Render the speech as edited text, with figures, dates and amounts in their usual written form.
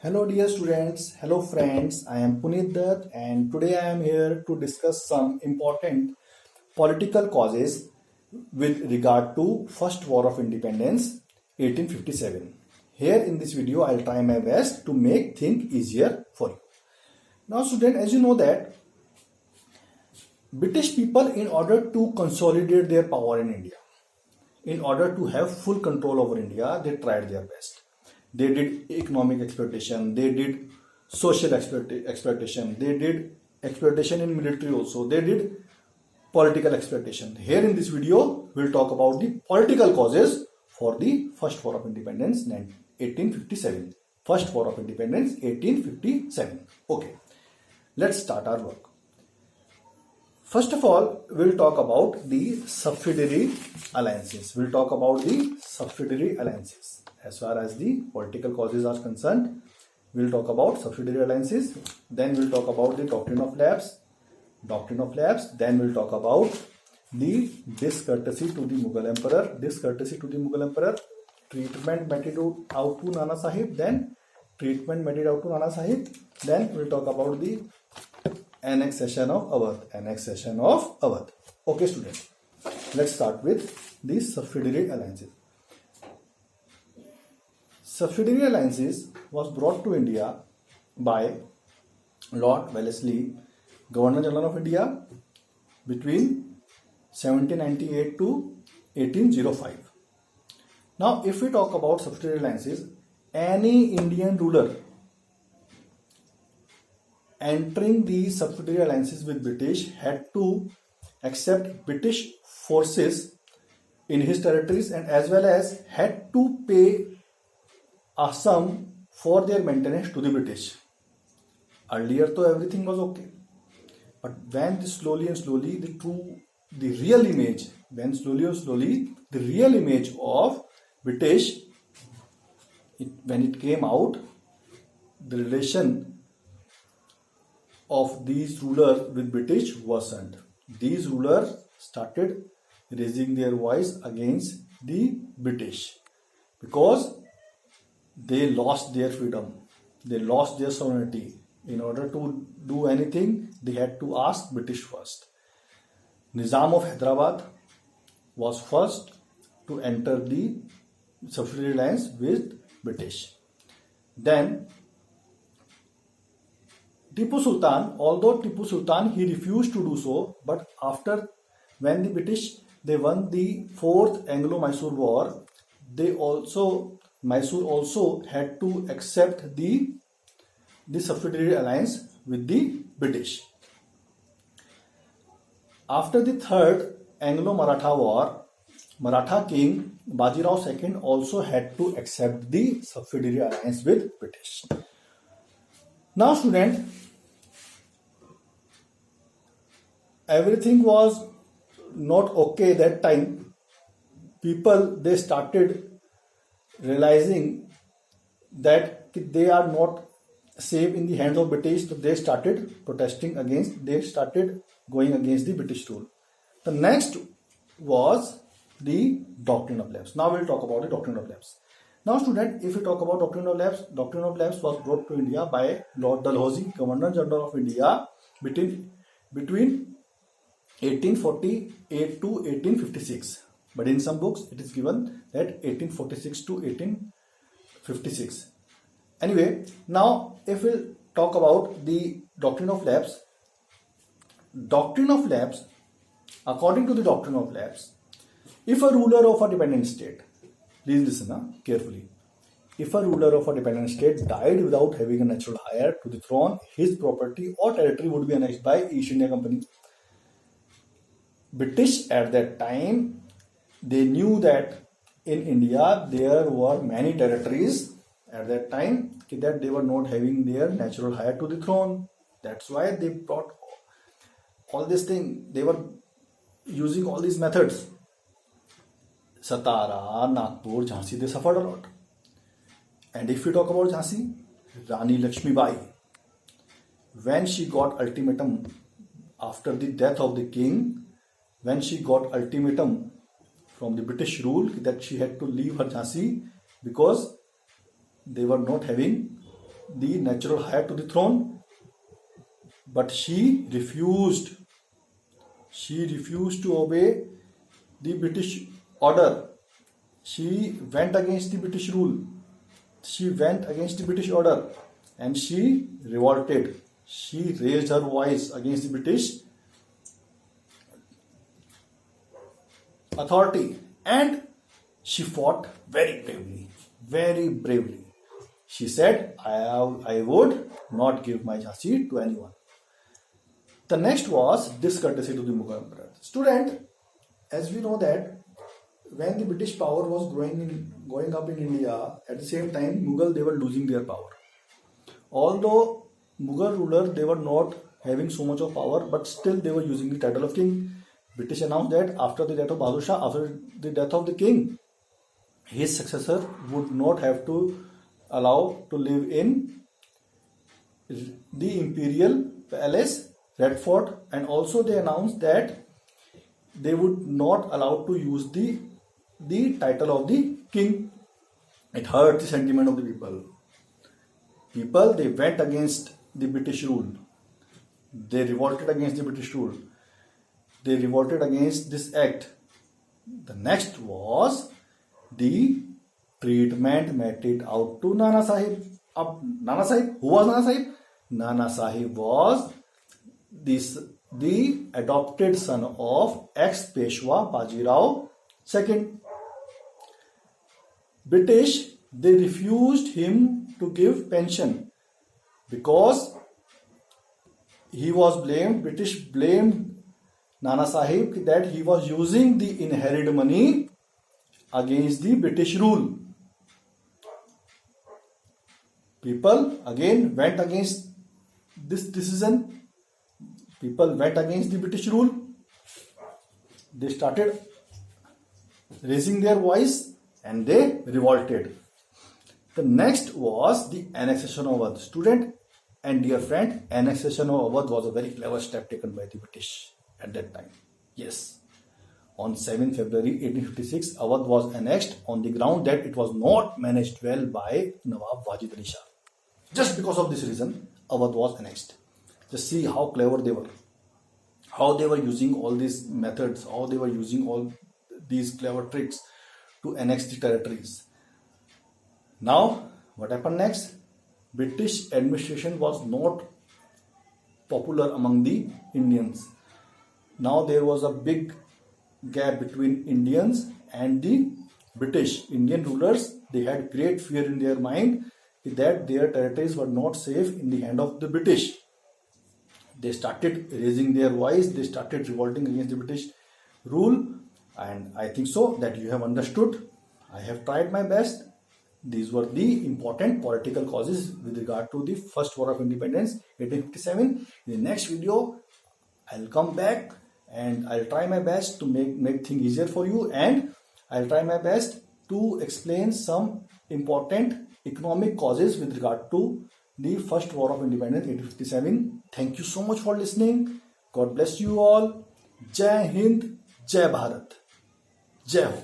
Hello dear students, hello friends, I am Puneet Dutt and today I am here to discuss some important political causes with regard to First War of Independence 1857. Here in this video I will try my best to make things easier for you. Now student, as you know that British people, in order to consolidate their power in India, in order to have full control over India, they tried their best. They did economic exploitation, they did social exploitation, they did exploitation in military also, they did political exploitation. Here in this video, we'll talk about the political causes for the First War of Independence 1857. First War of Independence 1857. Okay, let's start our work. First of all, we'll talk about the subsidiary alliances. We'll talk about the subsidiary alliances. As far as the political causes are concerned, we'll talk about subsidiary alliances. Then we'll talk about the doctrine of lapse. Then we'll talk about the discourtesy to the Mughal emperor. Treatment meted out to Nana Sahib. Then we'll talk about the annexation of Awadh. Okay, students. Let's start with the subsidiary alliances. Subsidiary alliances was brought to India by Lord Wellesley, Governor General of India, between 1798 to 1805. Now, if we talk about subsidiary alliances, any Indian ruler entering the subsidiary alliances with British had to accept British forces in his territories and as well as had to pay a sum for their maintenance to the British. Earlier, though, everything was okay. But when slowly and slowly the real image of British, when it came out, the relation of these rulers with British worsened. These rulers started raising their voice against the British because they lost their freedom, they lost their sovereignty. In order to do anything, they had to ask British first. Nizam of Hyderabad was first to enter the subsidiary alliance with British. Then Tipu Sultan, although Tipu Sultan, he refused to do so, but after when the British, they won the 4th Anglo-Mysore War, Mysore also had to accept the subsidiary alliance with the British. After the 3rd Anglo-Maratha War, Maratha king Bajirao II also had to accept the subsidiary alliance with British. Now, student, everything was not okay that time. People, they started realizing that they are not safe in the hands of British, so they started protesting against, they started going against the British rule. The next was the doctrine of lapse. Now we'll talk about the doctrine of lapse. Now student, if we talk about doctrine of lapse was brought to India by Lord Dalhousie, Governor General of India, between 1848 to 1856. But in some books, it is given that 1846 to 1856. Anyway, now if we'll talk about the doctrine of lapse, according to the doctrine of lapse, if a ruler of a dependent state, please listen carefully, if a ruler of a dependent state died without having a natural heir to the throne, his property or territory would be annexed by East India Company. British at that time, they knew that in India there were many territories at that time that they were not having their natural heir to the throne. That's why they brought all this thing. They were using all these methods. Satara, Nagpur, Jhansi, they suffered a lot. And if we talk about Jhansi, Rani Lakshmi Bai, when she got ultimatum after the death of the king, when she got ultimatum from the British rule that she had to leave her Jhansi because they were not having the natural heir to the throne, but she refused. She refused to obey the British order. She went against the British rule. She went against the British order and she revolted. She raised her voice against the British authority and she fought very bravely. Very bravely. She said, I would not give my Jhansi to anyone. The next was discourtesy to the Mughal Emperor. Student, as we know that when the British power was going up in India, at the same time Mughal, they were losing their power. Although Mughal rulers, they were not having so much of power, but still they were using the title of king. British announced that after the death of Bahadur Shah, after the death of the king, his successor would not have to allow to live in the imperial palace, Red Fort, and also they announced that they would not allow to use the title of the king. It hurt the sentiment of the people. People, they went against the British rule. They revolted against the British rule. They revolted against this act. The next was the treatment meted out to Nana Sahib. Nana Sahib, who was Nana Sahib? Nana Sahib was the adopted son of ex-Peshwa Bajirao II. British, they refused him to give pension because he was blamed. British blamed Nana Sahib that he was using the inherited money against the British rule. People again went against this decision. People went against the British rule. They started raising their voice and they revolted. The next was the annexation of Awadh. Student and dear friend, annexation of Awadh was a very clever step taken by the British at that time. Yes. On 7 February 1856, Awadh was annexed on the ground that it was not managed well by Nawab Wajid Ali Shah. Just because of this reason, Awadh was annexed. Just see how clever they were. How they were using all these methods, how they were using all these clever tricks to annex the territories. Now, what happened next? British administration was not popular among the Indians. Now there was a big gap between Indians and the British. Indian rulers, they had great fear in their mind that their territories were not safe in the hand of the British. They started raising their voice, they started revolting against the British rule, and I think so that you have understood. I have tried my best. These were the important political causes with regard to the First War of Independence, 1857. In the next video, I'll come back and I'll try my best to make things easier for you, and I'll try my best to explain some important economic causes with regard to the First War of Independence, 1857. Thank you so much for listening. God bless you all. Jai Hind, Jai Bharat. Jai Ho.